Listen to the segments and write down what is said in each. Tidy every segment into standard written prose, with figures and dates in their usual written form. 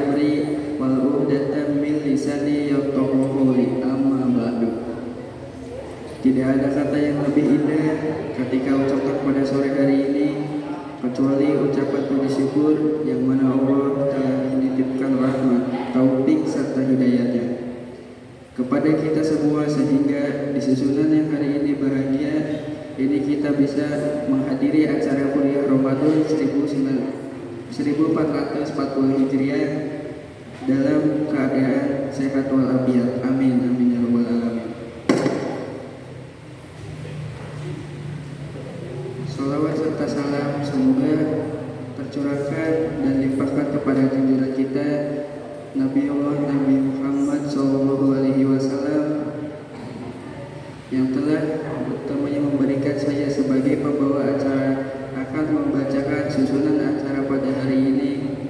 amri wal 'uqdatam min lisani yafqahu qawli. Amma ba'du. Tidak ada kata yang lebih indah ketika ucapkan pada sore hari ini kecuali ucapan puji syukur yang mana Allah telah menitipkan rahmat, taufik serta hidayahnya kepada kita semua, sehingga di susunan yang hari ini bahagia ini kita bisa menghadiri acara kuliah Ramadan 1440 Hijriah dalam keadaan sehat walafiat. Amin amin ya rabbal alamin. Salawat serta salam semoga tercurahkan dan limpahkan kepada junjungan kita Nabi Muhammad SAW yang telah utamanya memberikan saya sebagai pembawa acara akan membacakan susunan acara pada hari ini.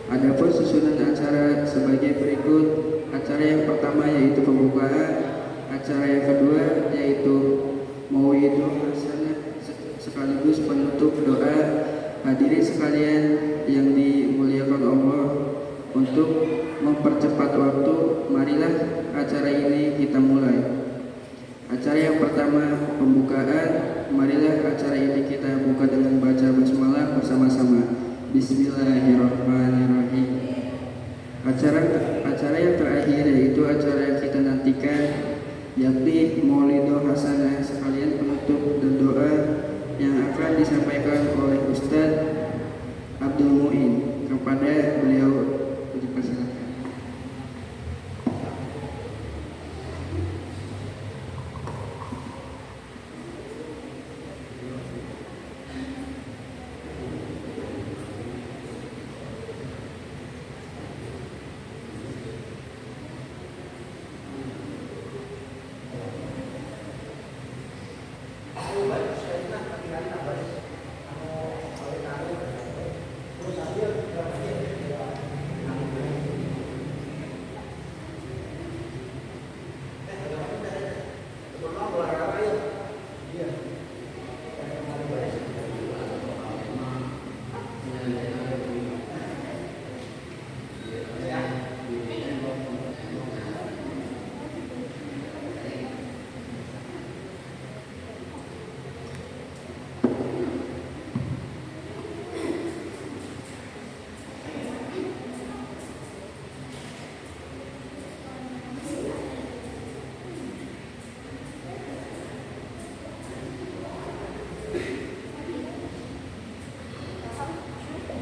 Adapun susunan acara sebagai berikut. Acara yang pertama yaitu pembukaan, acara yang kedua yaitu Mau'idul Hasanah sekaligus penutup doa. Hadirin sekalian yang dimuliakan Allah, untuk mempercepat waktu, marilah acara ini kita mulai. Acara yang pertama pembukaan, marilah acara ini kita buka dengan baca basmalah bersama-sama. Bismillahirrahmanirrahim. Acara yang terakhir yaitu acara yang kita nantikan, yakni Maulidul Hasanah sekalian penutup dan doa yang akan disampaikan oleh Ustadz Abdul Muin. Kepada beliau dipersilakan.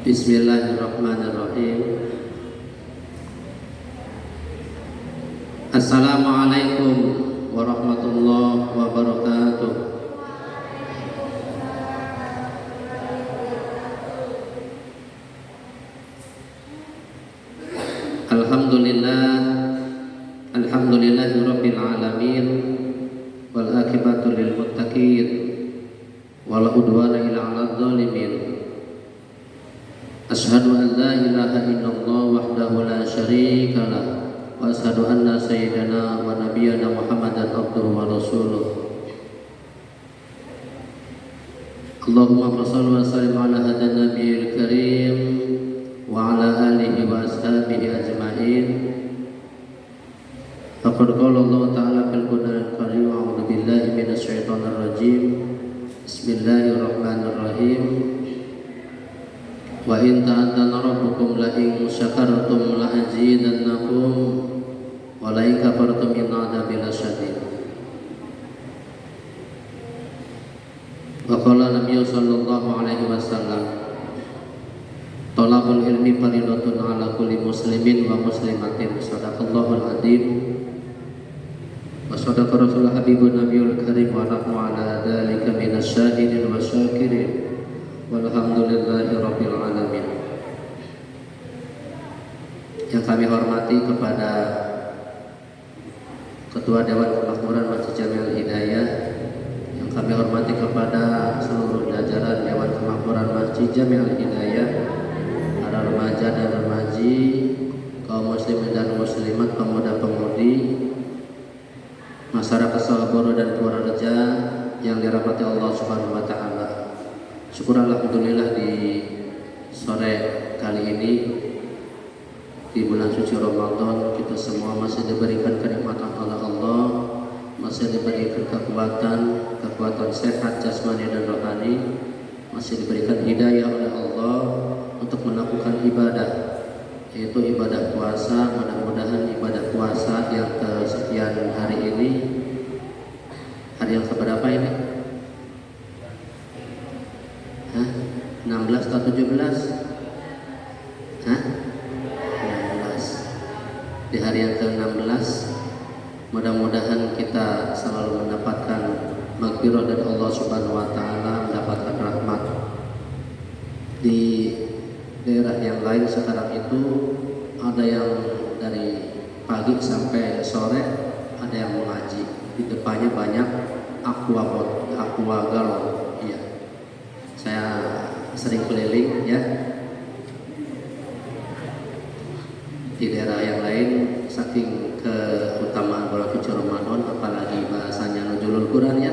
Bismillahirrahmanirrahim. Assalamualaikum warahmatullahi wabarakatuh. Alhamdulillahirabbil alamin wal akibatu lil muttaqin wala udwana illa 'alal zalimin. Asyhadu an la ilaha illallah wahdahu la syarika lah wa asyhadu anna sayyidana wa nabiyyana Muhammadan abduhu wa rasuluh. Allahumma shalli wa sallim ala hadan nabiyil karim wa ala alihi wa ashabihi ajma'in. Faqad qala Allah ta'ala fil Qur'anil karim, a'udzu billahi minasy syaithanir rajim. Bismillahirrahmanirrahim. Wa in ta'adzana rabbukum la in syakartum la azidannakum wa la in kafartum inna 'adzabi lasyadid. Wa qala Nabi sallallahu alaihi wasallam, talabul ilmi fardhatun 'ala kulli muslimin wa muslimatin. Shadaqallahul adzim. Wa shadaqa rasul habibun nabiyul karim wa nahnu 'ala dzalika minasy syahidin wa syakirin. Walhamdulillahi rabbil alamin. Yang kami hormati kepada Ketua Dewan Kemakmuran Masjid Jami'ul Hidayah, yang kami hormati kepada seluruh jajaran Dewan Kemakmuran Masjid Jami'ul Hidayah, para remaja dan remaji, kaum muslimin dan muslimat, pemuda-pemudi, masyarakat Sawaboro dan Purworejo yang dirahmati Allah Subhanahu wa taala. Syukur alhamdulillah di sore kali ini di bulan suci Ramadan kita semua masih diberikan kenikmatan oleh Allah, masih diberikan kekuatan sehat jasmani dan rohani, masih diberikan hidayah oleh Allah untuk melakukan ibadah, yaitu ibadah puasa. Mudah-mudahan ibadah puasa yang kesekian hari ini, hari yang keberapa ini? 16 atau 17? 16. Di hari yang ke-16 mudah-mudahan kita selalu mendapatkan maghfirah dari Allah Subhanahu wa taala, mendapatkan rahmat. Di daerah yang lain sekarang itu ada yang dari pagi sampai sore ada yang mengaji. Di depannya banyak aqua galon. Iya. Saya sering keliling ya. Di daerah yang lain saking keutamaan bulan suci Ramadan, apalagi bahasanya nuzulul Quran ya,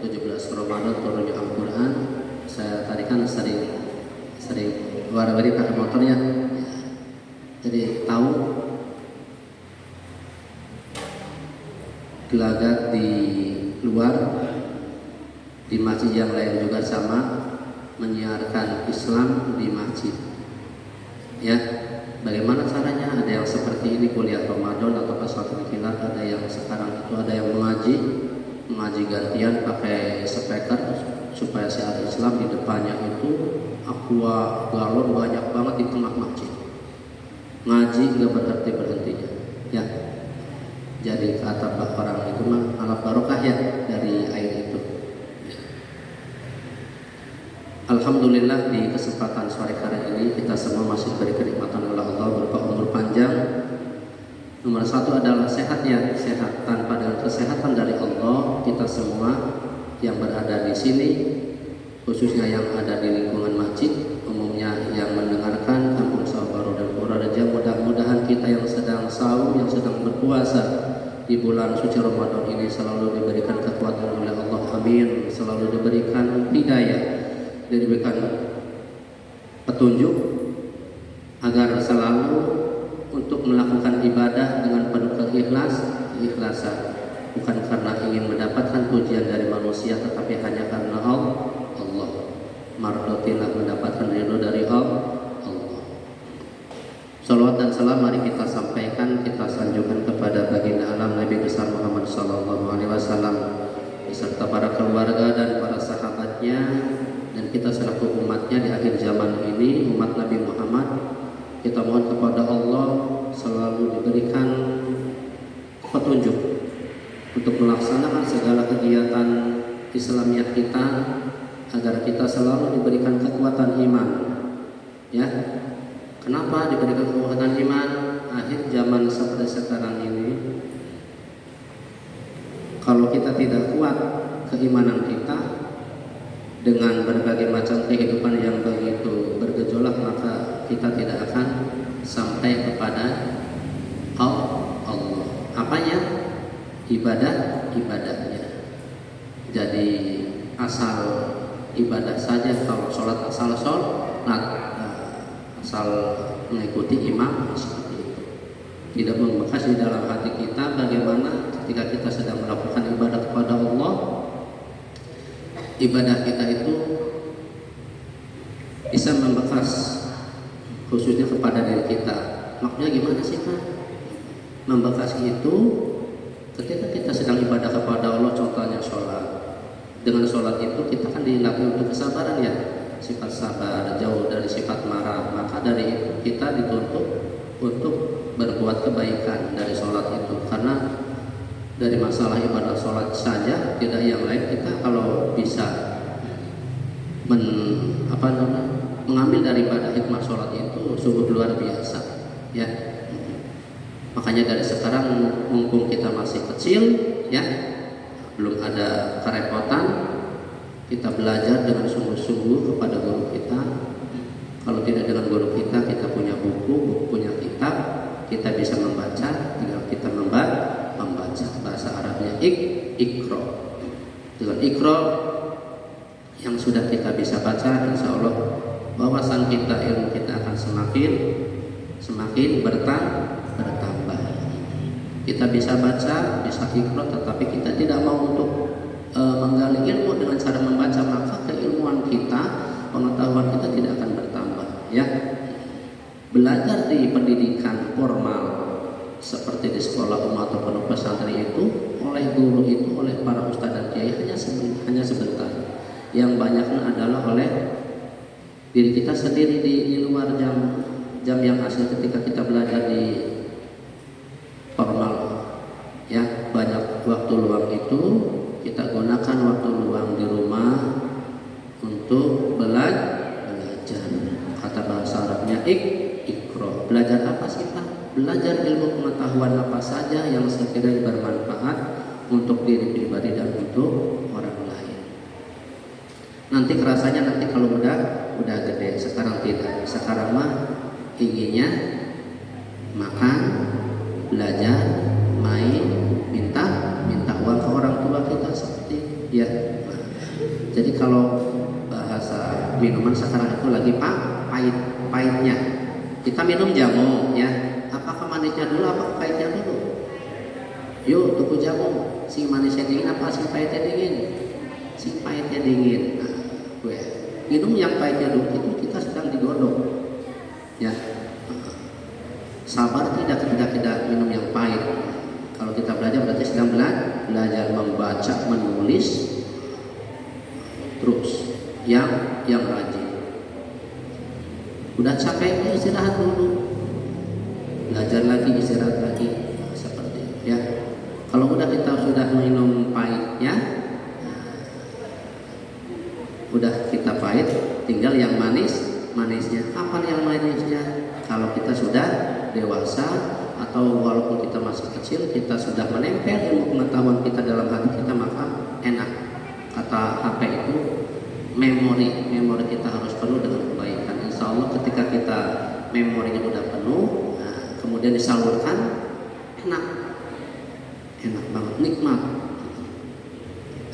17 Ramadan turunnya Al-Quran. Saya tadi kan sering luar-luar pakai motornya ya. Jadi tahu gelagat di luar, di masjid yang lain juga sama, menyiarkan Islam di masjid ya. Bagaimana caranya? Ada yang seperti ini kuliah Ramadan atau pesantren kilat, ada yang sekarang itu ada yang mengaji gantian pakai speaker supaya siar Islam. Di depannya itu aqua galon banyak banget di tengah masjid, ngaji nggak berhenti-berhentinya ya. Jadi kata orang itu mah alaf barokah ya dari air itu. Alhamdulillah di kesempatan sore hari ini kita semua masih diberi kenikmatan oleh Allah berupa umur panjang. Nomor satu adalah sehat ya, sehat. Tanpa dengan kesehatan dari Allah, kita semua yang berada di sini, khususnya yang ada di lingkungan masjid, umumnya yang mendengarkan Kampung Sawah Baru dan Purworejo, mudah-mudahan kita yang sedang saum, yang sedang berpuasa di bulan suci Ramadan ini selalu diberikan kekuatan oleh Allah, amin. Selalu diberikan hidayah, diberikan petunjuk agar selalu untuk melakukan ibadah dengan penuh keikhlasan, bukan karena ingin mendapatkan pujian dari manusia, tetapi hanya karena Allah. Mardotilah mendapatkan ridho dari Allah. Salawat dan salam mari kita sampaikan, kita sanjungkan kepada baginda alam Nabi besar Muhammad sallallahu alaihi wasallam beserta para keluarga dan para sahabatnya, dan kita selaku umatnya di akhir zaman ini, umat Nabi Muhammad. Kita mohon kepada Allah selalu diberikan petunjuk untuk melaksanakan segala kegiatan Islamiah kita, agar kita selalu diberikan kekuatan iman ya. Kenapa diberikan kekuatan iman? Akhir zaman seperti sekarang ini, kalau kita tidak kuat keimanan kita dengan berbagai macam kehidupan yang begitu bergejolak, maka kita tidak akan sampai kepada Allah. Apanya? Ibadahnya. Jadi asal ibadah saja, kalau sholat asal mengikuti imam seperti itu, tidak membekas di dalam hati kita. Bagaimana ketika kita sedang melakukan ibadah kepada Allah, ibadah kita itu bisa membekas khususnya kepada diri kita. Maksudnya gimana sih Pak? Membekas itu ketika kita sedang ibadah kepada Allah, contohnya sholat. Dengan sholat itu kita kan dilatih untuk kesabaran ya, sifat sabar, jauh dari sifat marah. Maka dari itu kita dituntut untuk berbuat kebaikan dari sholat itu, karena dari masalah ibadah sholat saja, tidak yang lain, kita kalau bisa mengambil daripada hikmah sholat itu sungguh luar biasa ya. Makanya dari sekarang mumpung kita masih kecil ya, belum ada kerepotan, kita belajar dengan sungguh-sungguh kepada guru kita. Kalau tidak dengan guru kita, kita punya buku, punya kitab, kita bisa membaca. Tinggal kita membaca. Bahasa Arabnya ikro. Dengan ikro yang sudah kita bisa baca, insya Allah wawasan kita, ilmu kita akan semakin semakin bertambah. Kita bisa baca, bisa ikhra, tetapi kita tidak mau untuk menggali ilmu dengan cara membaca, maka keilmuan kita, pengetahuan kita tidak akan bertambah. Ya, belajar di pendidikan formal seperti di sekolah umum atau pondok pesantren itu oleh guru itu, oleh para ustadz dan kiai hanya sebentar. Yang banyaknya adalah oleh diri kita sendiri di luar jam yang asli ketika kita belajar di formal. Ya, banyak waktu luang itu kita gunakan waktu luang di rumah untuk belajar. Kata bahasa Arabnya ikro. Belajar apa sih Pak? Belajar ilmu pengetahuan apa saja yang sekiranya bermanfaat untuk diri pribadi dan untuk orang lain. Nanti kerasanya kalau udah gede. Sekarang tidak. Sekarang mah inginnya makan, belajar, main, minta uang ke orang tua kita seperti ya. Nah, jadi kalau bahasa minuman sekarang itu lagi pahitnya. Kita minum jamu ya. Apakah manisnya dulu, apakah pahitnya dulu? Yuk tuku jamu. Sing manisnya dingin apa sing pahitnya dingin? Sing pahitnya dingin. Nah, minum yang pahitnya dulu itu kita sedang digodok. Ya. Sabar tidak minum yang pahit. Kalau kita belajar berarti sedang belajar membaca, menulis terus yang rajin. Udah capek istirahat dulu. Belajar lagi, istirahat lagi. Seperti itu ya. Kalau udah kita sudah minum pahitnya, udah kita pahit, tinggal yang manisnya. Apa yang manisnya? Kalau kita sudah dewasa atau walaupun kita masih kecil, kita sudah menempel ilmu pengetahuan kita dalam hati kita, maka enak. Kata HP itu memori kita harus penuh dengan kebaikan. Insya Allah ketika kita memorinya udah penuh, nah, kemudian disalurkan, enak banget, nikmat.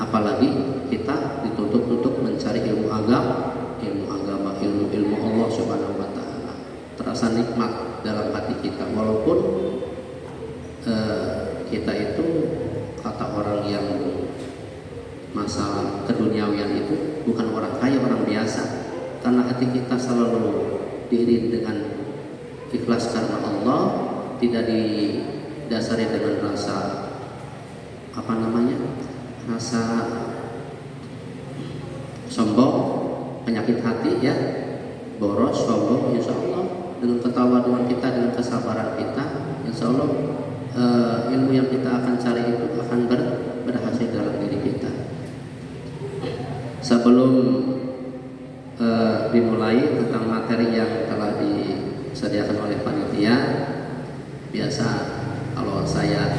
Apalagi kita dituntut untuk mencari ilmu agama, ilmu Allah Subhanahu wa taala. Terasa nikmat dalam hati kita walaupun kita itu kata orang yang masalah keduniawian itu bukan orang kaya, orang biasa, karena hati kita selalu diiringi dengan ikhlas karena Allah, tidak didasari dengan rasa rasa sombong, penyakit hati ya, boros, sombong. Insya Allah dengan ketawaduan kita, dengan kesabaran kita, insya Allah ilmu yang kita akan cari itu akan berhasil dalam diri kita. Sebelum dimulai tentang materi yang telah disediakan oleh panitia, biasa kalau saya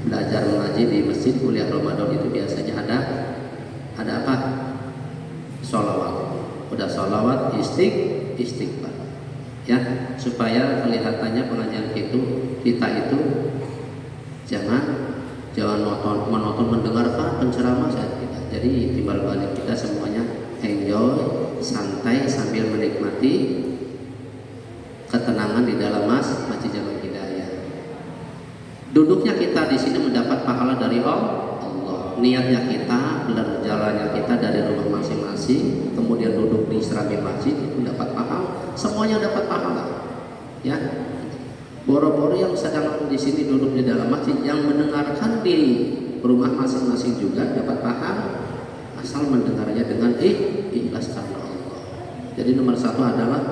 belajar mengaji di masjid kuliah Ramadan itu biasanya ada apa? Sholawat. Udah sholawat, istighfar ya, supaya kelihatannya pengajian kita itu jangan monoton mendengarkan penceramah saya tidak. Jadi timbal balik kita semuanya enjoy, santai sambil menikmati ketenangan di dalam masjid Jamal Hidayah. Duduknya kita di sini mendapat pahala dari Allah. Niatnya kita, berjalannya kita dari rumah masing-masing, kemudian duduk di serambi masjid itu dapat pahala. Semuanya dapat pahala. Ya. Boro-boro yang sedang di sini duduk di dalam masjid, yang mendengarkan di rumah masing-masing juga dapat pahala, asal mendengarnya dengan ikhlas karena Allah. Jadi nomor satu adalah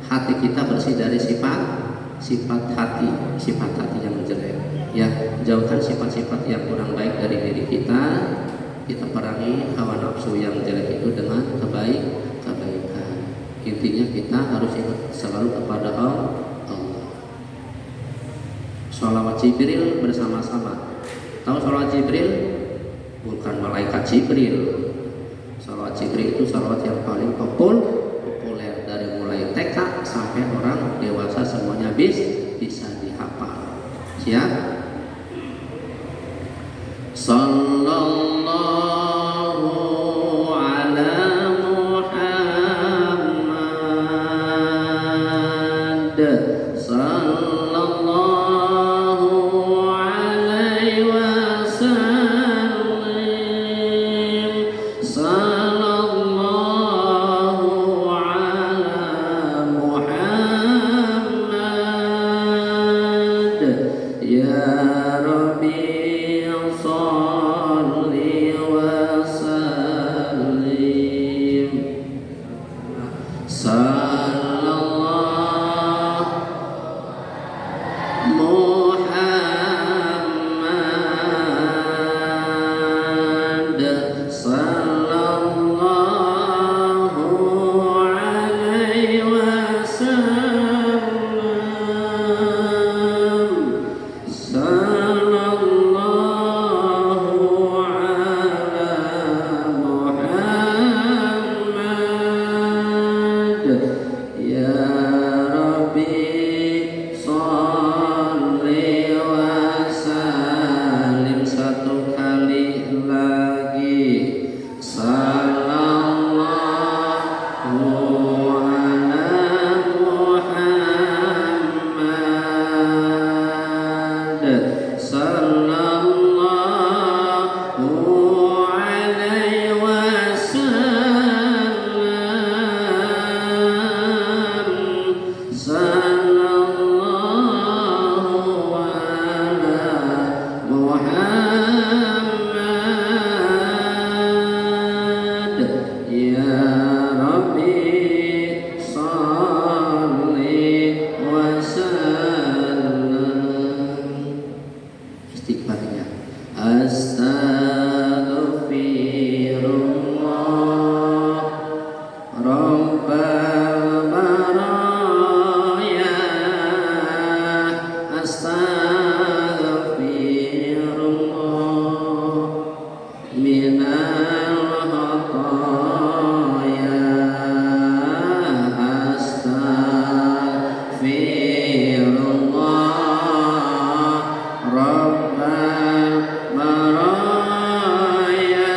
hati kita bersih dari sifat hati yang jelek. Ya, jauhkan sifat-sifat yang kurang baik dari diri kita. Kita perangi hawa nafsu yang jelek itu dengan kebaikan. Intinya kita harus ingat selalu kepada Allah. Sholawat Jibril bersama-sama. Tahu sholawat Jibril? Bukan malaikat Jibril. Sholawat Jibril itu sholawat yang paling populer, dari mulai TK sampai orang dewasa semuanya bisa dihafal. Siap? Sallallahu ala Muhammad sallallahu alaihi wasallim sallallahu ala Muhammad ya Rabbi shalli wa sallim Muhammad sallallahu alaihi wasallam sallallahu ala Muhammad ya Rabbi sholli wa sallim satu kali lagi sallallahu ala Muhammad sallallahu alaihi wasallam sallallahu ala Muhammad ya Rabbi sholli wa sallam istighfarnya astaghfirullah rabbal baraya astaghfirullah minal khataya astaghfirullah rabbal baraya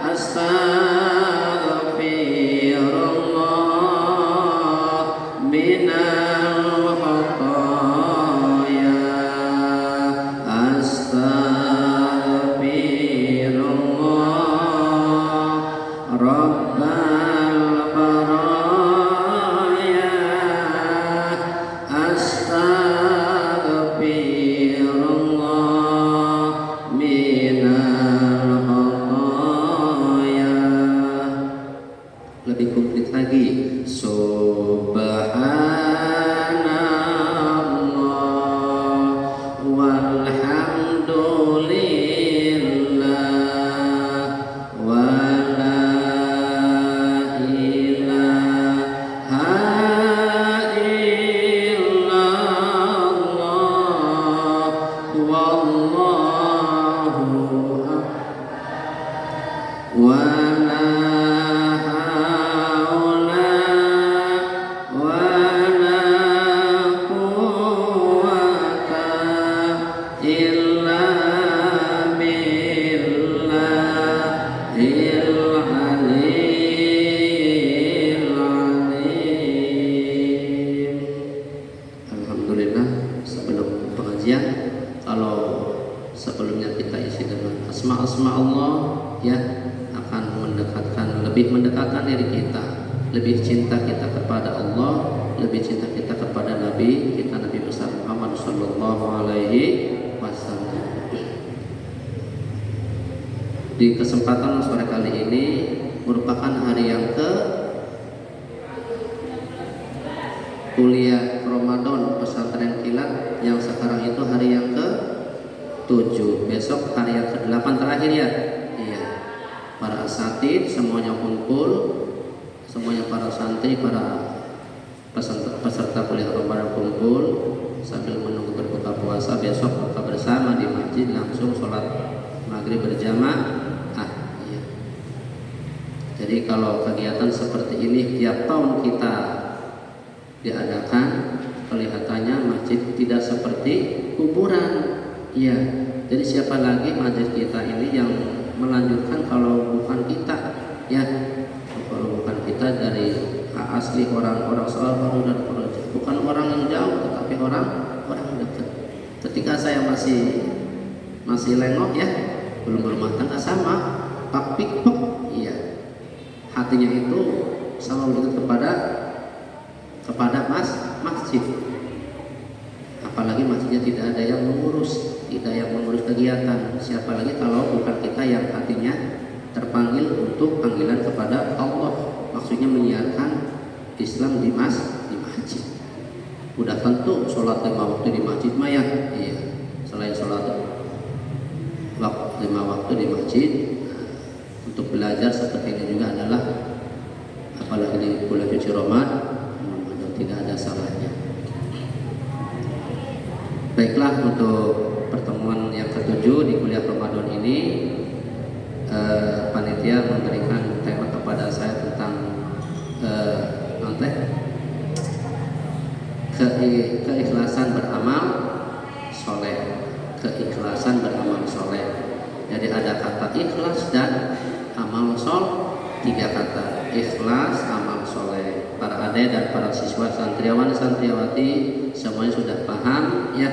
astaghfirullah minal khataya astaghfirullah rabbal baraya astaghfirullah minal khataya lebih komplit lagi subhanallah walhamdulillah wala ilaha illallah wallahu wala haula wala quwwata illa billahil aliyyil azim. Alhamdulillah, sebelum pengajian kalau sebelumnya kita isi dengan asma-asma Allah ya akan lebih mendekatkan diri kita, lebih cinta kita kepada Allah, lebih cinta kita kepada Nabi kita Nabi besar Muhammad sallallahu alaihi wasallam. Di kesempatan sore kali ini merupakan hari yang ke kuliah Ramadan pesantren kilat yang sekarang itu hari yang ke-7, besok hari yang ke-8 terakhir ya. Iya. Para asatid semuanya kumpul, semuanya para santri, para peserta kuliah Ramadan kumpul sambil menunggu berbuka puasa. Besok buka bersama di masjid, langsung sholat maghrib berjamaah. Iya. Jadi kalau kegiatan seperti ini tiap tahun kita diadakan, kelihatannya masjid tidak seperti kuburan. Iya. Jadi siapa lagi masjid kita ini yang melanjutkan kalau bukan kita? Ya, kalau bukan kita dari asli orang-orang soal baru dan project, bukan Ketika saya masih lengok ya, belum berumah tangga sama pak pikpok, iya, hatinya itu selalu ingat kepada masjid. Apalagi masjidnya tidak ada yang mengurus kegiatan. Siapa lagi kalau bukan kita yang hatinya terpanggil untuk panggilan kepada Allah, maksudnya menyiarkan Islam di masjid. Udah tentu sholat 5 waktu di masjid mah ya, iya. Selain sholat 5 waktu di masjid, untuk belajar seperti ini juga adalah, apalagi di bulan suci Ramadan, tidak ada salahnya. Baiklah, untuk pertemuan yang ke-7 di kuliah Ramadan ini, panitia memberikan tema kepada saya tentang keikhlasan beramal soleh. Keikhlasan beramal soleh. Jadi ada kata ikhlas dan amal soleh, 3 kata: ikhlas, amal soleh. Para adik dan para siswa santriawan santriawati semuanya sudah paham ya,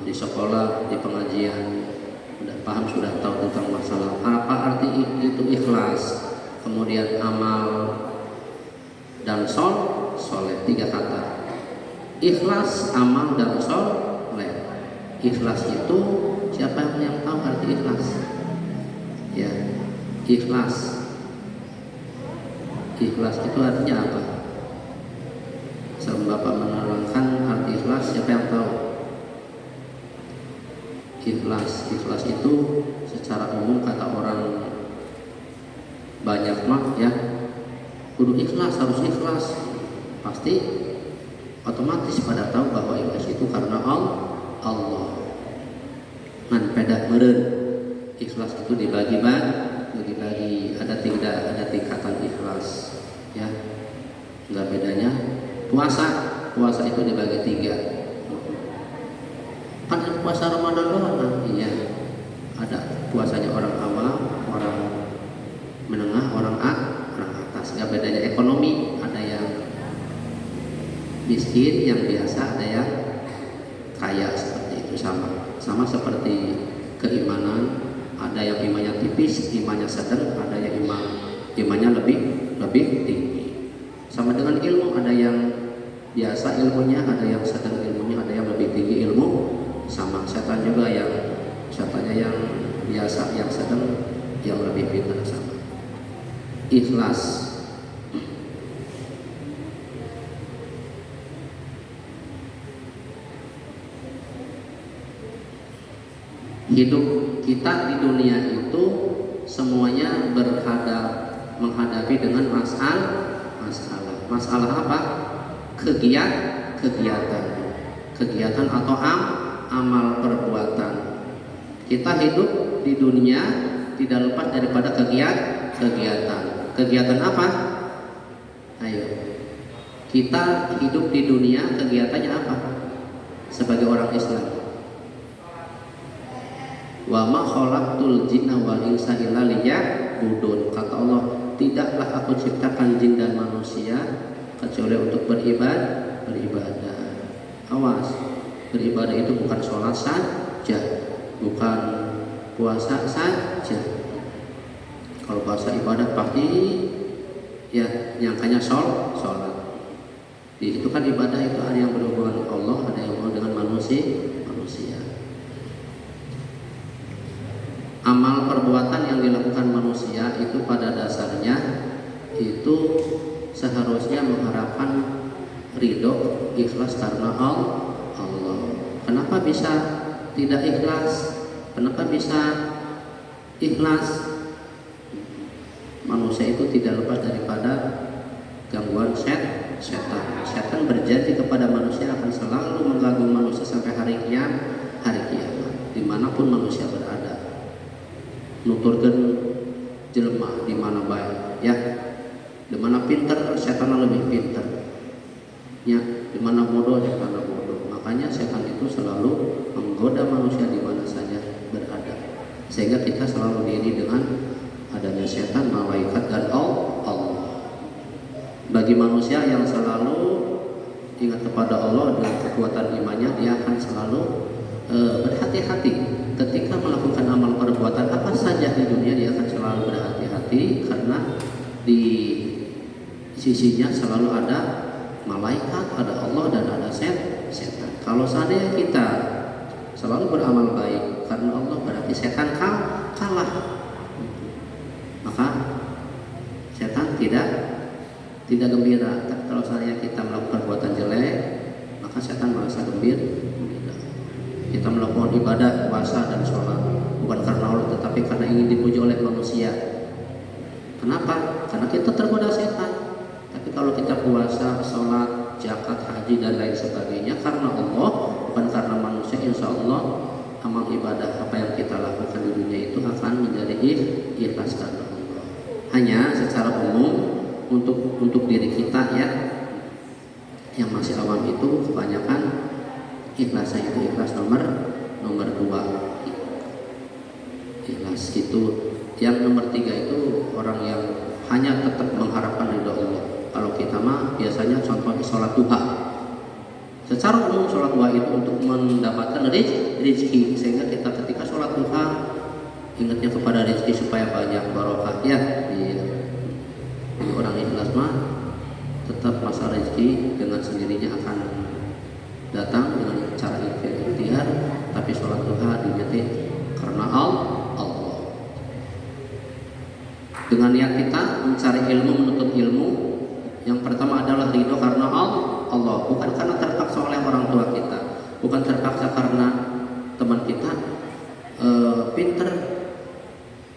di sekolah, di pengajian sudah paham, sudah tahu tentang masalah apa arti itu ikhlas, kemudian amal dan soleh, 3 kata: ikhlas, amal dan soleh. Ikhlas itu siapa yang tahu arti ikhlas? Ya, ikhlas itu artinya apa? Sebelum Bapak menerangkan arti ikhlas, siapa yang tahu? Ikhlas itu secara umum kata orang banyak mah ya, kudu ikhlas, harus ikhlas. Pasti otomatis pada tahu bahwa ikhlas itu karena Allah. Ngan pedak meureun. Ikhlas itu dibagi, ada tingkatan ikhlas ya. Enggak bedanya puasa itu dibagi 3. Kan puasa Ramadan doang, iya. Ada puasanya orang awam, orang menengah, orang atas. Enggak bedanya ekonomi, ada yang miskin, yang biasa, ada yang kaya, seperti itu. Sama seperti keimanan, ada yang imannya tipis, imannya sedang, ada yang imannya lebih tinggi. Sama dengan ilmu, ada yang biasa ilmunya, ada yang sedang ilmunya, ada yang lebih tinggi ilmu. Sama setan juga, setannya yang biasa, yang sedang, yang lebih pintar. Sama ikhlas. Hidup kita di dunia itu semuanya menghadapi dengan masalah apa? Kegiatan atau amal perbuatan. Kita hidup di dunia tidak lepas daripada kegiatan apa? Ayo, kita hidup di dunia, kegiatannya apa? Sebagai orang Islam, wa ma khalaqtul jinna wal insa illa liya'budun. Kata Allah, tidaklah aku ciptakan jin dan manusia kecuali untuk beribadah. Awas, beribadah itu bukan sholat saja, bukan puasa saja. Kalau bahasa ibadah pasti ya nyangkanya sholat. Di situ kan ibadah itu ada yang berhubungan dengan Allah, ada yang berhubungan dengan manusia. Amal perbuatan yang dilakukan manusia itu pada dasarnya itu seharusnya mengharapkan ridho, ikhlas karena Allah. Kenapa bisa tidak ikhlas? Kenapa bisa ikhlas? Manusia itu tidak lepas daripada gangguan setan. Setan berjanji kepada manusia akan selalu mengganggu manusia sampai hari kiamat, dimanapun manusia berada. Nuturkeun jelema di mana bae ya, di mana pintar setan lebih pintar ya, di mana bodoh setan bodoh. Makanya setan itu selalu menggoda manusia di mana saja berada, sehingga kita selalu diiringi dengan adanya setan, malaikat dan Allah. Bagi manusia yang selalu ingat kepada Allah dengan kekuatan imannya, dia akan selalu berhati-hati ketika melakukan amal perbuatan apa saja di dunia. Dia akan selalu berhati-hati karena di sisinya selalu ada malaikat, ada Allah, dan ada setan. Kalau seandainya kita selalu beramal baik karena Allah, berarti setan kalah. Maka setan tidak gembira. Tapi kalau seandainya kita melakukan perbuatan jelek, maka setan merasa gembira. Kita melakukan ibadah, puasa dan sholat bukan karena Allah, tetapi karena ingin dipuji oleh manusia. Kenapa? Karena kita tergoda setan. Tapi kalau kita puasa, sholat, zakat, haji dan lain sebagainya karena Allah, bukan karena manusia, insya Allah amal ibadah apa yang kita lakukan di dunia itu akan menjadi ikhlas karena Allah. Hanya secara umum untuk diri kita ya, yang masih awam itu kebanyakan ikhlasnya itu ikhlas nomor 2. Ikhlas itu yang nomor 3 itu orang yang hanya tetap mengharapkan ridho Allah. Kalau kita mah biasanya contohnya sholat duha. Secara umum sholat duha itu untuk mendapatkan rezeki, sehingga kita ketika sholat duha ingatnya kepada rezeki supaya banyak barokah ya. Jadi orang ikhlas mah tetap masa rezeki dengan sendirinya akan datang dengan cara ikhtiar, tapi sholat duha diniati karena Allah. Dengan niat kita mencari ilmu, menuntut ilmu, yang pertama adalah ridho karena Allah, bukan karena terpaksa oleh orang tua kita, bukan terpaksa karena teman kita pinter,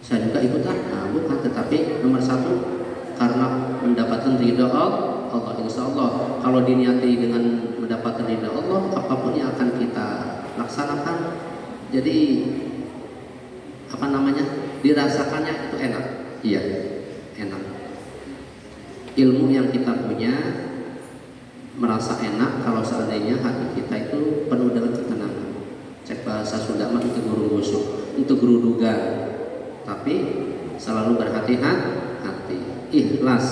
saya juga ikutan, bukan. Tetapi nomor 1 karena mendapatkan ridho Allah. Insya Allah kalau diniati dengan mendapatkan ridho Allah, apapun yang akan kita laksanakan jadi dirasakannya itu enak. Iya, enak. Ilmu yang kita punya merasa enak kalau seandainya hati kita itu penuh dengan ketenangan. Cek bahasa Sunda mah itu guru busuk, itu guru duga. Tapi selalu berhati-hati, ikhlas.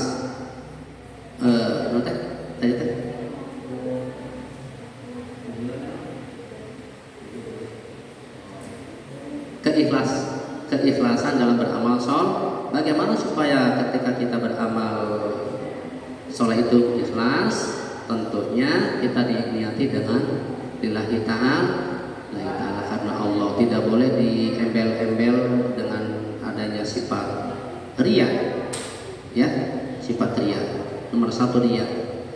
Keikhlasan dalam beramal soleh. Bagaimana supaya ketika kita beramal soleh itu ikhlas? Tentunya kita diniati dengan lillahi ta'ala karena Allah. Tidak boleh diembel-embel dengan adanya sifat riya, ya, sifat riya. Nomor 1 riya.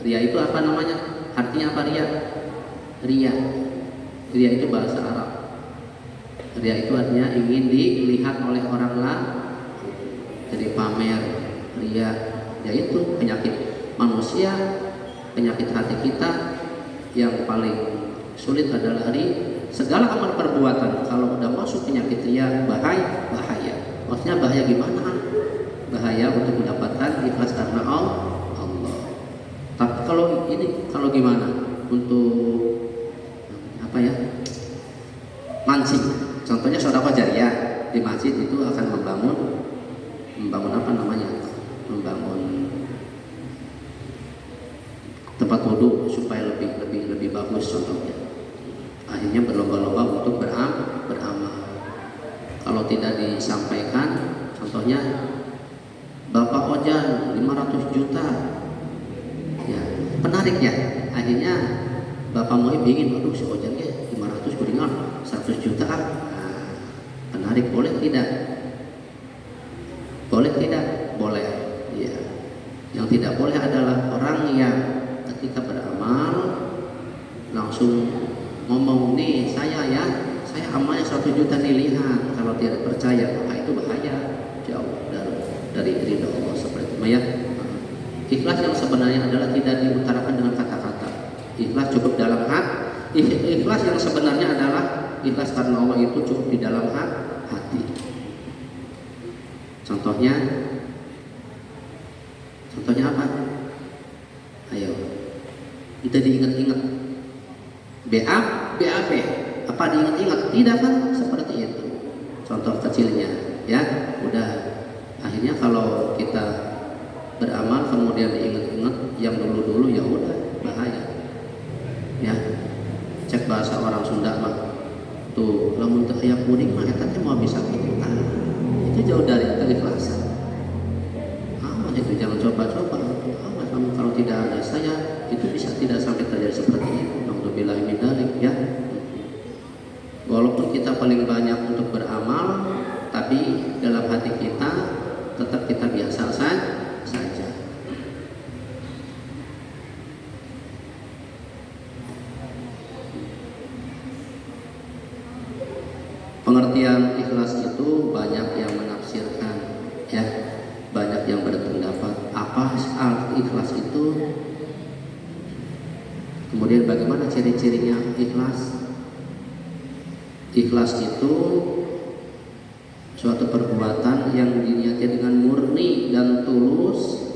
Riya itu apa namanya? Artinya apa riya? Riya itu bahasa Arab. Riya itu artinya ingin dilihat oleh orang lain, jadi pamer. Riya yaitu penyakit manusia, penyakit hati kita yang paling sulit adalah segala amal perbuatan. Kalau udah masuk penyakit riya, bahaya. Maksudnya bahaya gimana? Bahaya untuk mendapatkan ikhlas karena Allah. Tapi kalau gimana? Untuk apa ya? Mancing. Contohnya sedekah jariyah di masjid itu akan membangun apa namanya? Membangun tempat wudhu supaya lebih bagus contohnya. Akhirnya berlomba-lomba untuk beramal. Kalau tidak disampaikan, contohnya Bapak Ojan 500 juta, ya penarik ya. Akhirnya Bapak mau ingin, aduh si Ojan ya 500 kuringan 100 juta. Penarik boleh tidak? Boleh tidak? Boleh. Ya. Yang tidak boleh adalah orang yang ketika beramal langsung ngomong, nih saya amalnya 1 juta nih, lihat. Kalau tidak percaya, maka itu bahaya, jauh dari ridho Allah seperti itu ya. Ikhlas yang sebenarnya adalah tidak diutarakan dengan kata-kata. Ikhlas cukup dalam hati. Ikhlas yang sebenarnya adalah ikhlas karena Allah itu cukup di dalam hati. Contohnya apa? Ayo, kita diingat-ingat. BAP, apa diingat-ingat? Tidak kan? Seperti itu. Contoh kecilnya, ya. Udah. Akhirnya kalau kita beramal kemudian diingat-ingat yang dulu-dulu, ya udah bahaya. Ya. Cek bahasa orang Sunda mah. tuh lamun teu aya kuring mah eta teh mau bisa kitu. Itu jauh dari keikhlasan. Awas itu jangan coba-coba. Awas kalau tidak ada saya itu bisa tidak sampai terjadi seperti itu. Alhamdulillah min dzalik ya. Walaupun kita paling banyak untuk beramal, tapi dalam hati kita tetap kita biasa saja. Pengertian ikhlas itu banyak yang menafsirkan, ya, banyak yang berpendapat apa ikhlas itu. Kemudian bagaimana ciri-cirinya ikhlas? Ikhlas itu suatu perbuatan yang diniati dengan murni dan tulus,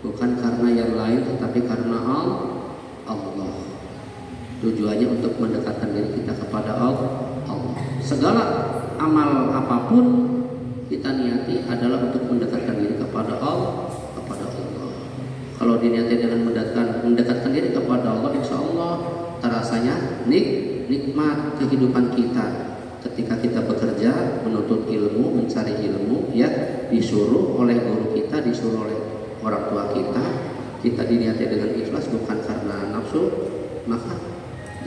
bukan karena yang lain tetapi karena Allah. Tujuannya untuk mendekatkan diri kita kepada Allah. Segala amal apapun kita niati adalah untuk mendekatkan diri kepada Allah. Kalau diniati dengan mendekatkan diri kepada Allah, insya Allah terasanya nikmat kehidupan kita. Ketika kita bekerja, menuntut ilmu, mencari ilmu, ya, disuruh oleh guru kita, disuruh oleh orang tua kita diniati dengan ikhlas bukan karena nafsu, maka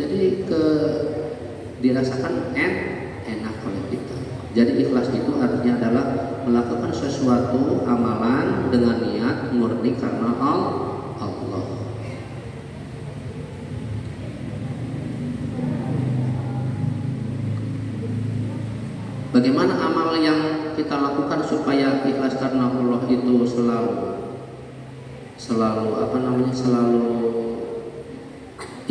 jadi dirasakan enak oleh kita. Jadi ikhlas itu artinya adalah melakukan sesuatu amalan dengan niat murni karena Allah. Bagaimana amal yang kita lakukan supaya ikhlas karena Allah itu selalu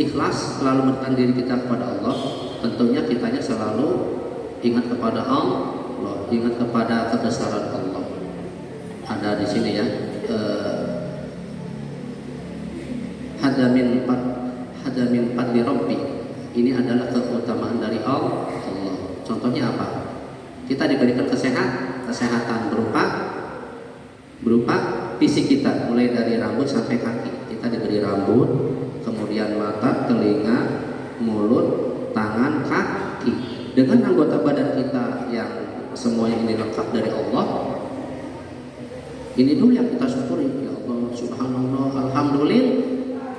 ikhlas, selalu mendekatkan diri kita kepada Allah. Tentunya kitanya selalu ingat kepada Allah, ingat kepada kebesaran Allah. Ada di sini ya, hadamin fadli Rabbi. Ini adalah keutamaan dari Allah. Contohnya apa? Kita diberikan kesehatan berupa fisik kita, mulai dari rambut sampai kaki. Kita diberi rambut, kemudian mata, telinga, mulut, tangan, kaki. Dengan anggota badan kita yang semuanya ini lengkap dari Allah, ini dulu yang kita syukuri. Ya Allah, subhanallah, alhamdulillah,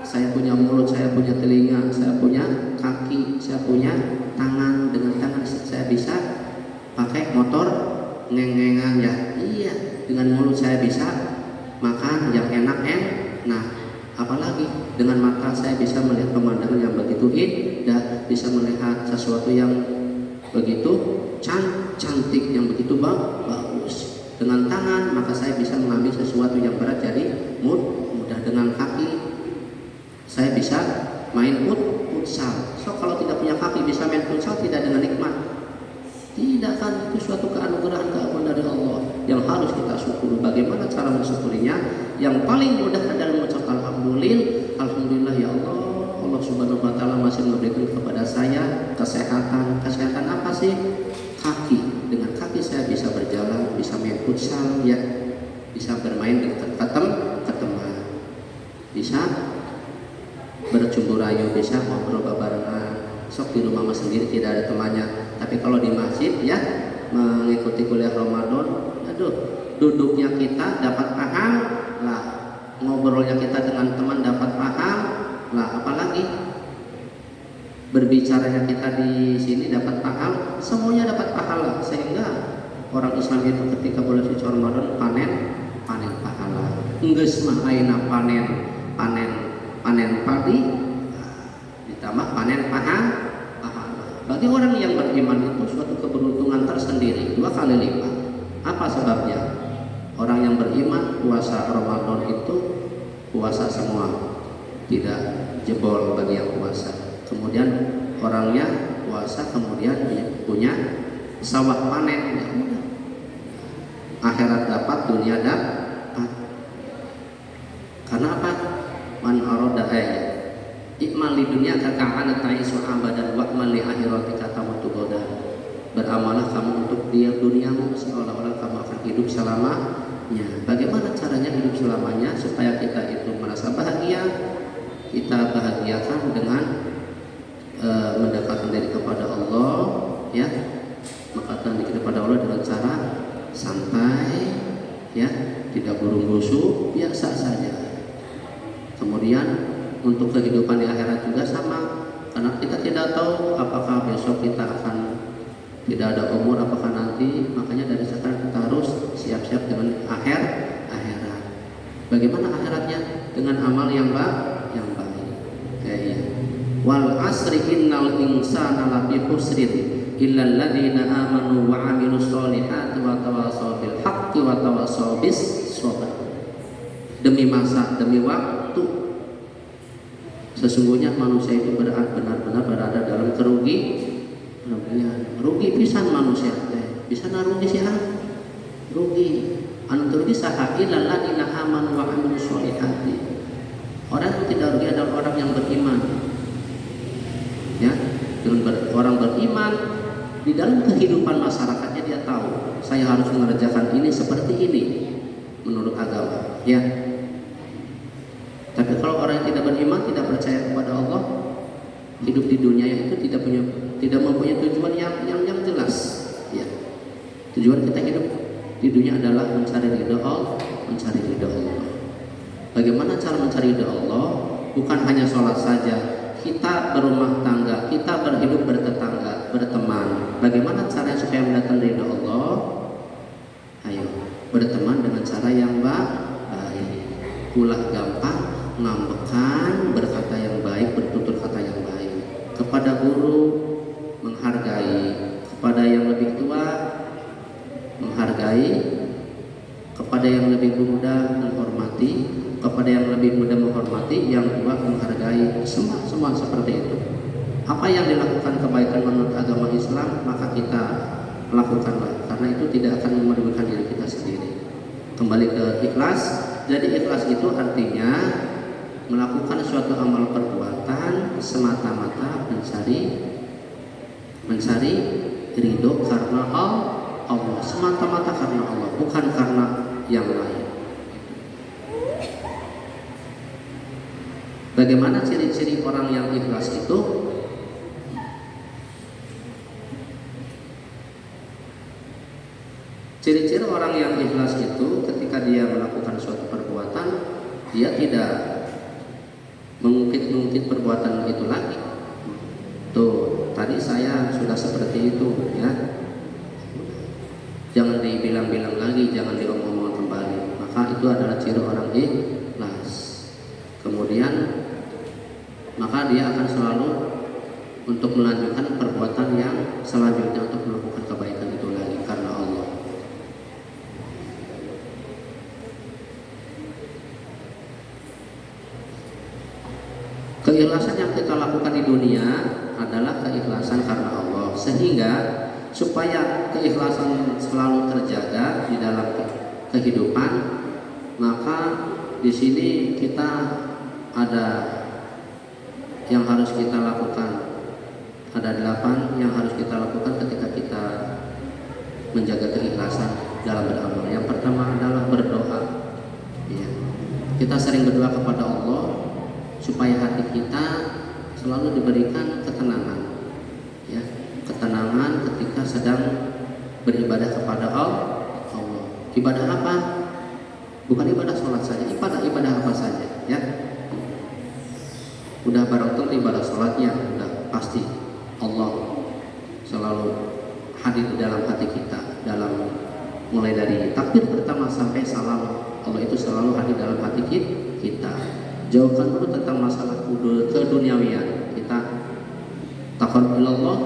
saya punya mulut, saya punya telinga, saya punya kaki, saya punya tangan. Dengan tangan saya bisa pakai motor ngeng-ngengan, ya. Iya, dengan mulut saya bisa makan yang enak. Nah, apalagi dengan mata saya bisa melihat pemandangan yang begitu indah, bisa melihat sesuatu yang begitu cantik, yang begitu bagus. Dengan tangan maka saya bisa mengambil sesuatu yang berat jadi mudah. Dengan kaki saya bisa main futsal. So kalau tidak punya kaki bisa main futsal tidak dengan nikmat. Tidak, kan itu suatu keanugeraan dari Allah yang harus kita syukuri. Bagaimana cara mensyukurinya? Yang paling mudah adalah mengucap alhamdulillah ya Allah. Allah Subhanahu wa taala masih memberikan kepada saya kesehatan. Kesehatan apa sih? Kaki. Dengan kaki saya bisa berjalan, bisa main futsal, ya, bisa bermain dengan teman, bisa bercumbu rayu, bisa ngobrol barengan. Sok di rumah sendiri tidak ada temannya, tapi kalau di masjid, ya, mengikuti kuliah Ramadan, duduknya kita dapat paham lah, ngobrolnya kita dengan teman dapat paham lah, apalagi berbicaranya kita di sini dapat paham, semuanya dapat pahala. Sehingga orang Islam itu ketika bulan suci Ramadan panen pahala. Geus mah ayeuna panen padi, ditambah panen pahala. Bagi orang yang beriman itu suatu keberuntungan tersendiri, 2 kali lipat. Apa sebabnya? Orang yang beriman puasa Ramadan itu puasa semua, tidak jebol bagi yang puasa. Kemudian orangnya puasa, kemudian punya sawah panen, ya udah. Akhirat dapat, dunia dapat. Karena apa? Man arada ikmal di dunia kaka'ana ta'isu abadan wa'mal li akhiratika tamutu godan. Beramalah kamu untuk duniamu seolah-olah kamu akan hidup selamanya. Bagaimana caranya hidup selamanya? Supaya kita itu merasa bahagia. Kita bahagiakan dengan mendekatkan diri kepada Allah, ya, mendekatkan diri kepada Allah dengan cara santai, ya, tidak buru-buru, biasa saja. Kemudian untuk kehidupan di akhirat juga sama, karena kita tidak tahu apakah besok kita akan tidak ada umur, apakah nanti, makanya dari sekarang kita harus siap-siap dengan akhirat. Bagaimana akhiratnya? Dengan amal yang baik. Ya. Wal asri innal insana lafi khusrin illa alladziina aamanu wa 'amilus shalihati wa tawassaw bil haqqi wa tawassaw bis sabr. Demi masa, demi waktu, sesungguhnya manusia itu benar-benar berada dalam kerugian. Rugi pisan manusia teh. Bisa narugi sih rugi. Anu rugi saha illal ladzina amanu wa 'amilus shalihati. Orang yang tidak rugi adalah orang yang beriman. Ya, orang beriman di dalam kehidupan masyarakatnya dia tahu saya harus mengerjakan ini seperti ini menurut agama. Ya. Tapi kalau orang yang tidak beriman, tidak percaya kepada Allah, hidup di dunia itu tidak mempunyai tujuan yang jelas. Ya. Tujuan kita hidup di dunia adalah mencari ridha Allah. Bagaimana cara mencari ridha Allah? Bukan hanya sholat saja. Kita berumah tangga, kita berhidup bertetangga, berteman. Bagaimana caranya supaya mendatangkan ridha Allah? Ayo, berteman dengan cara yang baik. Ulah gampang, ngambekan, berkata yang baik, bertutur kata yang baik. Kepada guru menghargai, kepada yang lebih tua menghargai, kepada yang lebih muda menghormati, kepada yang lebih muda menghormati, yang tua menghargai, semua seperti itu. Apa yang dilakukan kebaikan menurut agama Islam, maka kita lakukanlah, karena itu tidak akan merugikan diri kita sendiri. Kembali ke ikhlas. Jadi ikhlas itu artinya melakukan suatu amal perbuatan semata-mata mencari ridho karena Allah, semata-mata karena Allah, bukan karena yang lain. Bagaimana ciri-ciri orang yang ikhlas itu? Ciri-ciri orang yang ikhlas itu ketika dia melakukan suatu perbuatan, dia tidak mengungkit-ungkit perbuatan itu lagi. Tuh, tadi saya sudah seperti itu, ya. Jangan dibilang-bilang lagi, jangan diomong-omong kembali. Maka itu adalah ciri orang ikhlas. Kemudian maka dia akan selalu untuk melanjutkan perbuatan yang selanjutnya untuk melakukan kebaikan itu lagi karena Allah. Keikhlasan yang kita lakukan di dunia adalah keikhlasan karena Allah, sehingga supaya keikhlasan selalu terjaga di dalam kehidupan, maka di sini kita ada yang harus kita lakukan. Ada 8 yang harus kita lakukan ketika kita menjaga keikhlasan dalam beramal. Yang pertama adalah berdoa. Ya. Kita sering berdoa kepada Allah supaya hati kita selalu diberikan ketenangan. Ya, ketenangan ketika sedang beribadah kepada Allah. Ibadah apa? Bukan ibadah sholat saja, ibadah apa saja, ya. Udah barang tentu ibadah sholatnya, udah pasti Allah selalu hadir di dalam hati kita, dalam mulai dari takbir pertama sampai salam, Allah itu selalu hadir dalam hati kita. Jauhkan dulu tentang masalah keduniawian, kita taqarrub ilallah,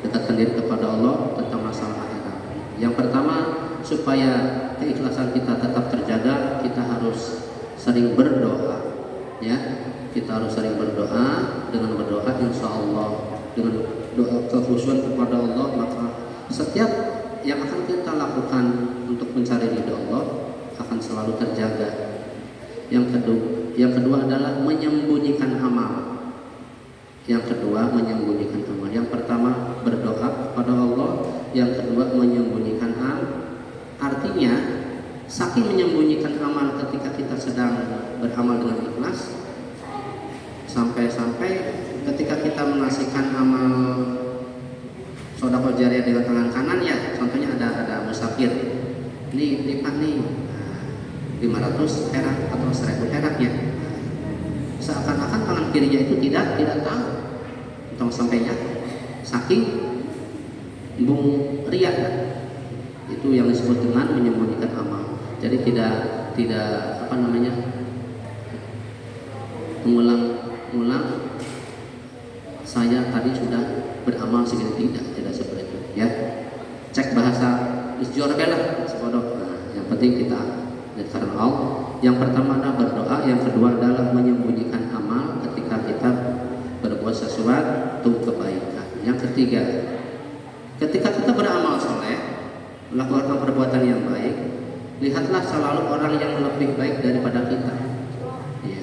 dekatkan diri kepada Allah tentang masalah akhirat. Yang pertama, supaya keikhlasan kita tetap terjaga, kita harus sering berdoa, ya. Kita harus sering berdoa. Dengan berdoa, insya Allah, dengan doa kekhusyuan kepada Allah, maka setiap yang akan kita lakukan untuk mencari ridha Allah akan selalu terjaga. Yang kedua adalah menyembunyikan amal. Yang pertama berdoa kepada Allah, yang kedua menyembunyikan amal. Artinya, saking menyembunyikan amal ketika kita sedang beramal dengan ikhlas, sampai-sampai ketika kita menasihkan amal 100 perak atau 1000 perak ya. Seakan-akan tangan kirinya itu tidak tahu tong sampainya, saking bung riak kan? Itu yang disebut dengan menyembunyikan amal. Jadi tidak apa namanya, mengulang saya tadi sudah beramal segini, tidak seperti itu ya. Cek bahasa isjor lah sebodok. Nah, yang penting kita karena Allah. Yang pertama adalah berdoa, yang kedua adalah menyembunyikan amal ketika kita berbuat sesuatu kebaikan. Yang ketiga, ketika kita beramal soleh, melakukan perbuatan yang baik, lihatlah selalu orang yang lebih baik daripada kita. Ya.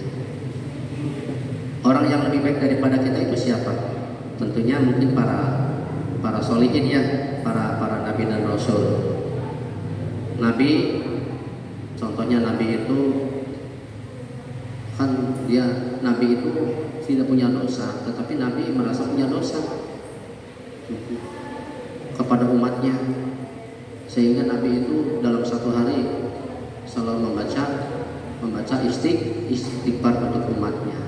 Orang yang lebih baik daripada kita itu siapa? Tentunya mungkin para solihin ya, para nabi dan rasul. Nabi, contohnya Nabi itu kan Nabi itu tidak punya dosa, tetapi Nabi merasa punya dosa kepada umatnya, sehingga Nabi itu dalam satu hari selalu membaca istighfar untuk umatnya.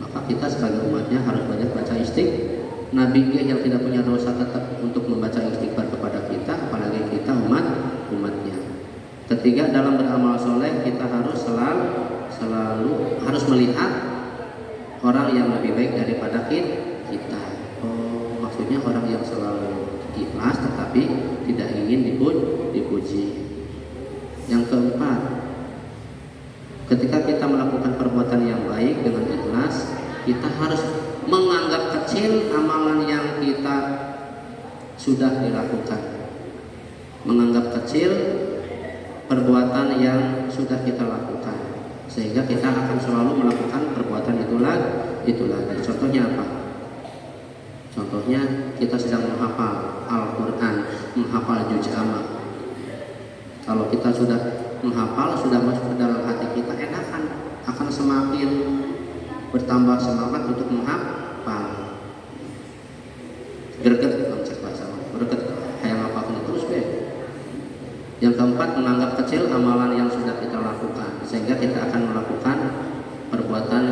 Maka kita sebagai umatnya harus banyak baca istighfar. Nabi dia yang tidak punya dosa tetap untuk membaca istighfar kepada kita, apalagi kita umatnya. Ketiga, dalam beramal soleh kita harus selalu harus melihat orang yang lebih baik daripada kita. Maksudnya orang yang selalu ikhlas tetapi tidak ingin dipuji. Yang keempat, ketika kita melakukan perbuatan yang baik dengan ikhlas, kita harus menganggap kecil amalan yang kita sudah dilakukan. Menganggap kecil perbuatan yang sudah kita lakukan, sehingga kita akan selalu melakukan perbuatan itu lagi. Contohnya apa? Contohnya kita sedang menghafal Al-Quran, menghafal juz amma. Kalau kita sudah menghafal, sudah masuk ke dalam hati kita, akan semakin bertambah semangat untuk menghafal. Greget, konsep bahasa greget, kayak ngapalin terus be. Yang keempat, menganggap kecil amalan yang sudah kita lakukan, sehingga kita akan melakukan perbuatan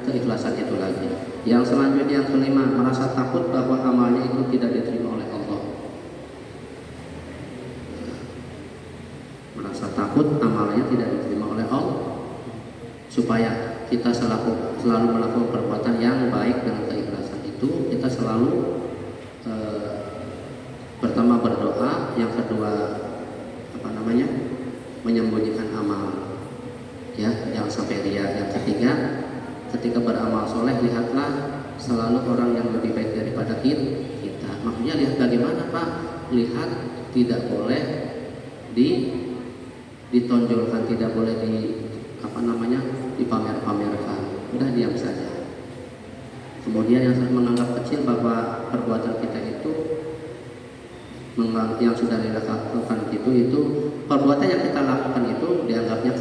keikhlasan itu lagi. Yang selanjutnya, yang kelima, merasa takut bahwa amalnya itu tidak diterima oleh Allah. Merasa takut amalnya tidak diterima oleh Allah, supaya kita selalu melakukan perbuatan yang baik dengan keikhlasan itu, kita selalu pertama berdoa, yang kedua menyembunyikan amal, ya, jangan sampai riya. Yang ketiga, ketika beramal soleh, lihatlah selalu orang yang lebih baik daripada kita. Maksudnya lihat bagaimana Pak? Lihat, tidak boleh ditonjolkan, tidak boleh dipamer-pamerkan. Udah diam saja. Kemudian yang menganggap kecil bahwa perbuatan kita itu yang sudah dilakukan itu perbuatan yang kita lakukan itu dianggapnya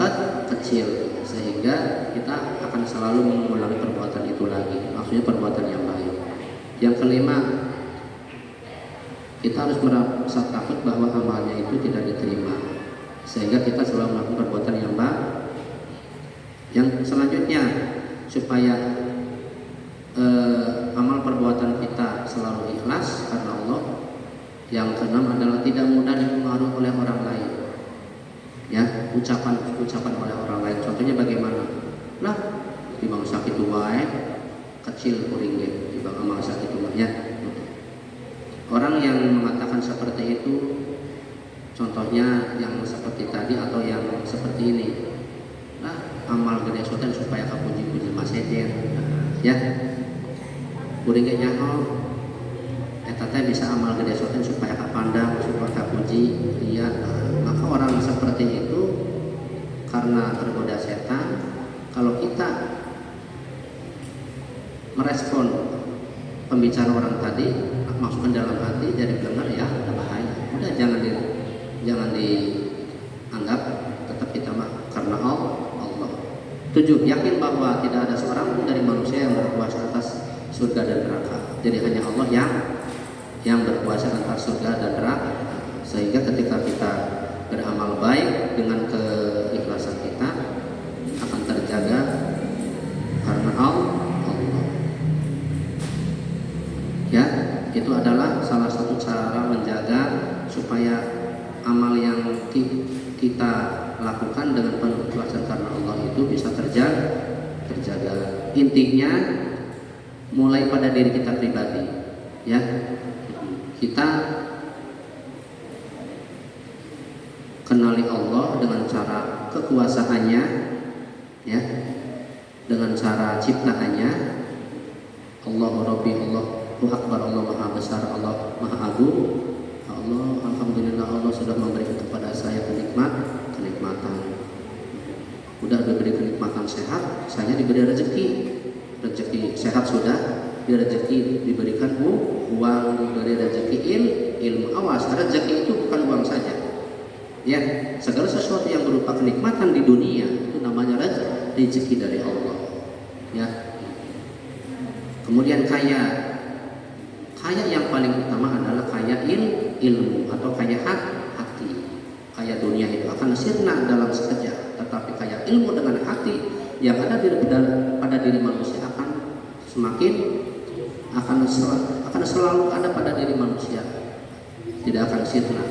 kecil, sehingga kita akan selalu mengulangi perbuatan itu lagi. Maksudnya perbuatan yang baik. Yang kelima, kita harus merasa takut bahwa amalnya itu tidak diterima, sehingga kita selalu melakukan perbuatan yang baik. Yang selanjutnya, supaya amal perbuatan kita selalu ikhlas karena Allah. Yang keenam adalah tidak mudah dipengaruhi oleh orang lain, ya, ucapan oleh orang lain. Contohnya bagaimana? Lah, di bang sakit wae kecil kuring di bang amal sakit wae. Orang yang mengatakan seperti itu, contohnya yang seperti tadi atau yang seperti ini, lah amal gede soten supaya kapuji-puji masjid, ya, kuringnya nyaho. Eta bisa amal gede soten supaya kapandang, supaya kapuji, iya. Maka orang seperti itu karena tergoda setan, kalau kita merespon pembicaraan orang tadi, masukkan dalam hati jadi benar, ya bahaya. Udah jangan dianggap, tetap kita karena Allah. 7. Yakin bahwa tidak ada seorang pun dari manusia yang berkuasa atas surga dan neraka. Jadi hanya Allah yang berkuasa antara surga dan neraka, sehingga ketika kita beramal baik dengan keikhlasan kita, itu adalah salah satu cara menjaga supaya amal yang kita lakukan dengan penuh ikhlasan karena Allah itu bisa terjaga. Intinya mulai pada diri kita pribadi, ya. Kita kenali Allah dengan cara kekuasaannya, ya, dengan cara ciptaannya. Allahu Rabbi, Allahu Akbar, Allah Maha Besar, Allah Maha Agung. Allah, alhamdulillah Allah sudah memberikan kepada saya kenikmatan. Udah diberi kenikmatan sehat, saya diberi rezeki sehat sudah, rezeki diberikan uang, diberi rezeki ilmu. Awas, rezeki itu bukan uang saja. Ya, segala sesuatu yang berupa kenikmatan di dunia itu namanya rezeki dari Allah. Ya. Kemudian kaya yang paling utama adalah kaya ilmu atau kaya hati. Kaya dunia itu akan sirna dalam sekejap, tetapi kaya ilmu dengan hati yang ada pada diri manusia akan selalu ada pada diri manusia, tidak akan sirna.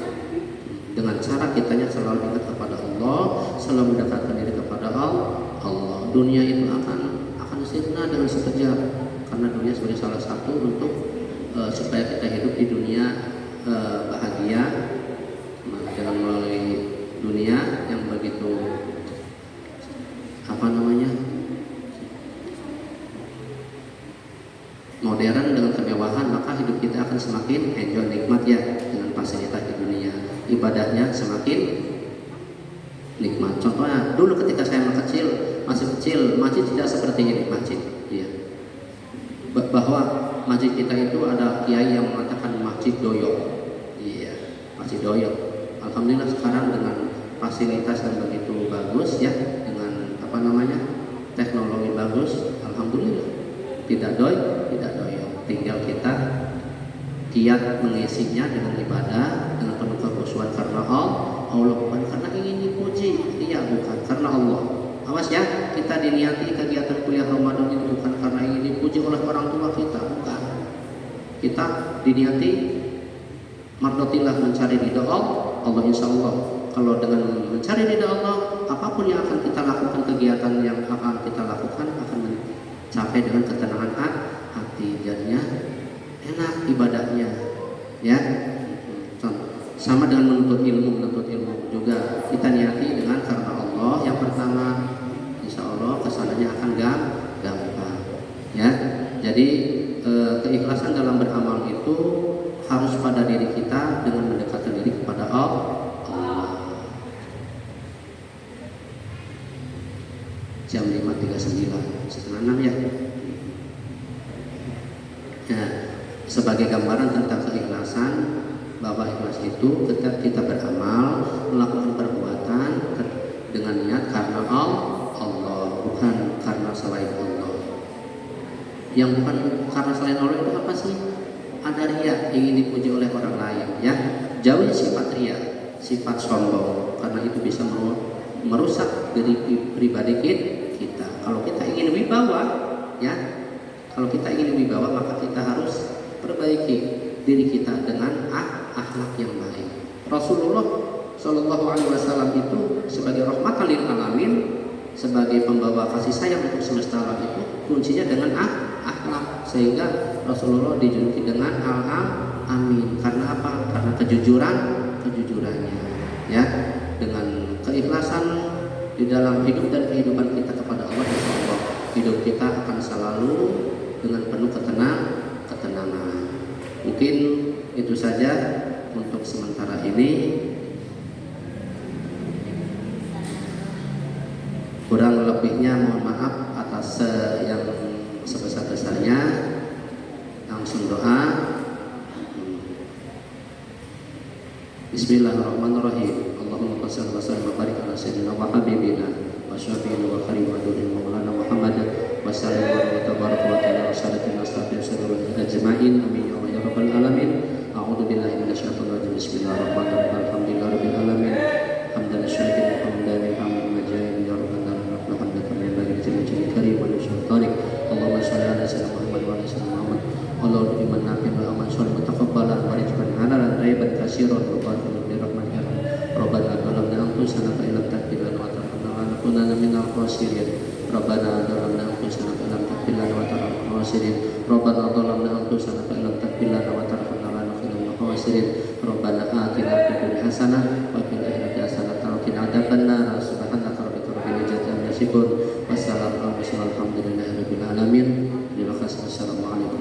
Dengan cara kitanya selalu ingat kepada Allah, selalu mendekatkan diri kepada Allah, dunia itu akan sirna dengan sekejap, karena dunia sebagai salah satu untuk supaya kita hidup di dunia bahagia, dengan melalui dunia yang begitu modern dengan kemewahan, maka hidup kita akan semakin enjoy, nikmat ya, dengan fasilitas di dunia. Ibadahnya semakin nikmat. Contohnya dulu ketika saya masih kecil, masjid tidak seperti ini masjid. Ya. Bahwa masjid kita itu ada kiai yang mengatakan masjid doyok. Iya, masjid doyok. Alhamdulillah sekarang dengan fasilitas yang begitu bagus ya, dengan teknologi bagus, alhamdulillah tidak doyok. Tinggal kita giat mengisinya dengan ibadah, dengan penuh kekhusyuan karena Allah, bukan karena ingin dipuji, iya, bukan karena Allah. Awas ya, kita diniati kegiatan kuliah Ramadan itu bukan karena ingin dipuji oleh orang tua kita, bukan. Kita diniati mardotillah, mencari ridha Allah, insya Allah. Kalau dengan mencari ridha Allah, apapun yang akan kita lakukan, kegiatan yang akan kita lakukan akan mencapai dengan ketenangan hati, jadinya enak ibadahnya, ya. Sama dengan menuntut ilmu juga kita niati dengan karena Allah. Yang pertama, insya Allah kesananya akan gampang, ya. Jadi keikhlasan dalam beramal itu harus pada diri kita dengan mendekatkan diri kepada Allah. Jam 5.39 setengah 6 ya. Nah, sebagai gambaran tentang keikhlasan, bahwa ikhlas itu ketika kita beramal, melakukan perbuatan dengan niat karena Allah, bukan karena selain Allah. Yang bukan karena selain Allah itu apa sih? Ada riya, ingin dipuji oleh orang lain, ya. Jauhi sifat riya, sifat sombong, karena itu bisa merusak diri pribadi kita. Kalau kita ingin wibawa, ya. Kalau kita ingin wibawa, maka kita harus perbaiki diri kita dengan akhlak yang baik. Rasulullah Shallallahu Alaihi Wasallam itu sebagai rahmatan lil alamin, sebagai pembawa kasih sayang untuk semesta alam itu kuncinya dengan akhlak, sehingga Rasulullah dijuluki dengan al-amin. Karena apa? Karena kejujurannya, ya. Dengan keikhlasan di dalam hidup dan kehidupan kita kepada Allah, insya Allah hidup kita akan selalu dengan penuh ketenangan. Mungkin itu saja untuk sementara ini. Kurang lebihnya mohon maaf atas yang sebesar-besarnya. Langsung doa. Bismillahirrahmanirrahim. Allahumma shalli wa sallim wa barik ala sayyidina wa habibina wa syafi'ina wa karim wa durin maulana Muhammad wa sallam wa tabaraka wa ta'ala wa salatin astagfir sallallahu ajma'in. Amin ya Allah ya rabbal alamin. A'udzu billahi minasyaitonir rajim. Bismillahirrahmanirrahim. Alhamdulillahi alamin. Hamdan syakirin hamdan hamdan majid ya rabbal alamin. Hamdan min barik jami karim wa syaitanir. Allahumma shalli ala sayyidina Muhammad wa ala sayyidina Muhammad. Allahumma nafi wa aman latakunanna minal khasirin. Rabbana zalamna anfusana wa lam taghfir lana wa tarhamna khasirin. Rabbana zalamna anfusana wa lam taghfir lana wa tarhamna lanakunanna minal khasirin. Rabbana atina fid dunya hasanah wa fil akhirati hasanah wa qina adzabannar. Subhanaka rabbika rabbil izzati amma yasifun. Wassalamu alaikum warahmatullahi wabarakatuh. Terima kasih. Wassalamualaikum.